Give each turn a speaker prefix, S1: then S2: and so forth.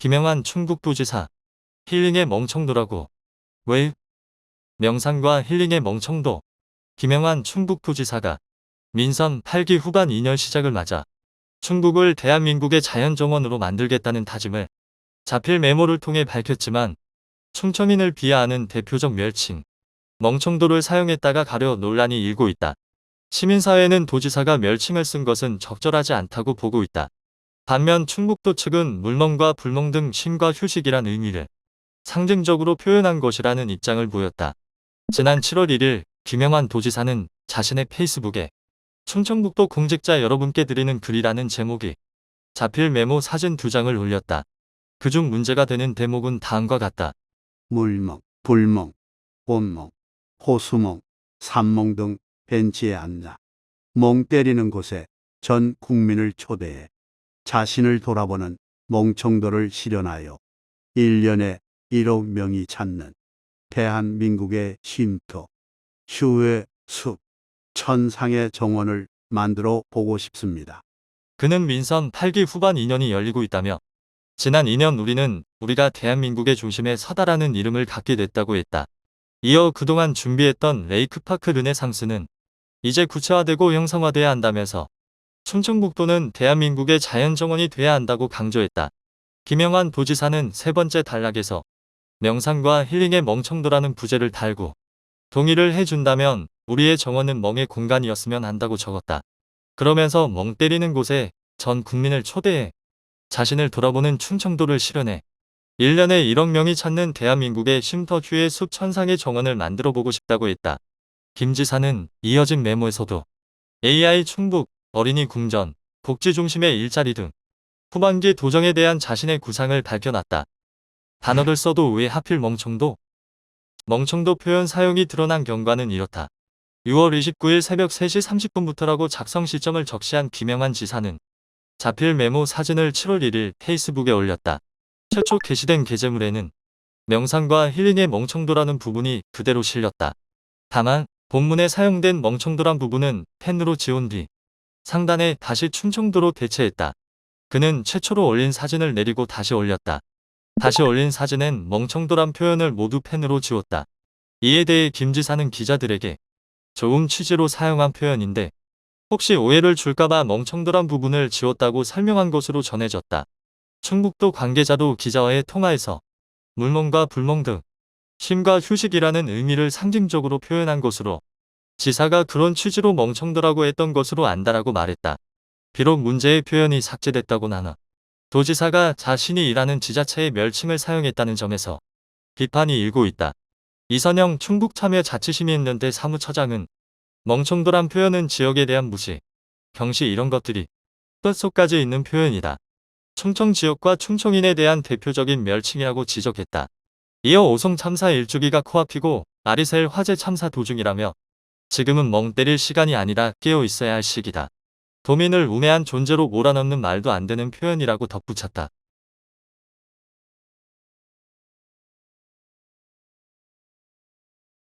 S1: 김영환 충북도지사. 힐링의 멍청도라고. 왜? 명상과 힐링의 멍청도. 김영환 충북도지사가 민선 8기 후반 2년 시작을 맞아 충북을 대한민국의 자연정원으로 만들겠다는 다짐을 자필 메모를 통해 밝혔지만 충청인을 비하하는 대표적 멸칭 멍청도를 사용했다가 가려 논란이 일고 있다. 시민사회는 도지사가 멸칭을 쓴 것은 적절하지 않다고 보고 있다. 반면 충북도 측은 물멍과 불멍 등 쉼과 휴식이란 의미를 상징적으로 표현한 것이라는 입장을 보였다. 지난 7월 1일 김영환 도지사는 자신의 페이스북에 충청북도 공직자 여러분께 드리는 글이라는 제목의 자필 메모 사진 2장을 올렸다. 그중 문제가 되는 대목은 다음과 같다.
S2: 물멍, 불멍, 온멍, 호수멍, 산멍 등 벤치에 앉아 멍 때리는 곳에 전 국민을 초대해 자신을 돌아보는 멍청도를 실현하여 1년에 1억 명이 찾는 대한민국의 쉼터, 휴의 숲, 천상의 정원을 만들어 보고 싶습니다.
S1: 그는 민선 8기 후반 2년이 열리고 있다며 지난 2년 우리가 대한민국의 중심에 서다라는 이름을 갖게 됐다고 했다. 이어 그동안 준비했던 레이크파크 르네상스는 이제 구체화되고 형성화돼야 한다면서 충청북도는 대한민국의 자연정원이 돼야 한다고 강조했다. 김영환 도지사는 세 번째 단락에서 명상과 힐링의 멍청도라는 부제를 달고 동의를 해준다면 우리의 정원은 멍의 공간이었으면 한다고 적었다. 그러면서 멍 때리는 곳에 전 국민을 초대해 자신을 돌아보는 충청도를 실현해 1년에 1억 명이 찾는 대한민국의 쉼터 휴의 숲 천상의 정원을 만들어보고 싶다고 했다. 김 지사는 이어진 메모에서도 AI 충북, 어린이 궁전, 복지 중심의 일자리 등 후반기 도정에 대한 자신의 구상을 밝혀놨다. 단어를 써도 왜 하필 멍청도? 멍청도 표현 사용이 드러난 경과는 이렇다. 6월 29일 새벽 3시 30분부터라고 작성 시점을 적시한 김영환 지사는 자필 메모 사진을 7월 1일 페이스북에 올렸다. 최초 게시된 게재물에는 명상과 힐링의 멍청도라는 부분이 그대로 실렸다. 다만 본문에 사용된 멍청도란 부분은 펜으로 지운 뒤 상단에 다시 충청도로 대체했다. 그는 최초로 올린 사진을 내리고 다시 올렸다. 다시 올린 사진엔 멍청도란 표현을 모두 펜으로 지웠다. 이에 대해 김 지사는 기자들에게 좋은 취지로 사용한 표현인데 혹시 오해를 줄까봐 멍청도란 부분을 지웠다고 설명한 것으로 전해졌다. 충북도 관계자도 기자와의 통화에서 물멍과 불멍 등 쉼과 휴식이라는 의미를 상징적으로 표현한 것으로 지사가 그런 취지로 멍청도라고 했던 것으로 안다라고 말했다. 비록 문제의 표현이 삭제됐다곤 하나 도지사가 자신이 일하는 지자체의 멸칭을 사용했다는 점에서 비판이 일고 있다. 이선영 충북참여자치시민연대 사무처장은 멍청도란 표현은 지역에 대한 무시, 경시 이런 것들이 뼛속까지 있는 표현이다. 충청 지역과 충청인에 대한 대표적인 멸칭이라고 지적했다. 이어 오송 참사 일주기가 코앞이고 아리셀 화재 참사 도중이라며 지금은 멍 때릴 시간이 아니라 깨어 있어야 할 시기다. 도민을 우매한 존재로 몰아넣는 말도 안 되는 표현이라고 덧붙였다.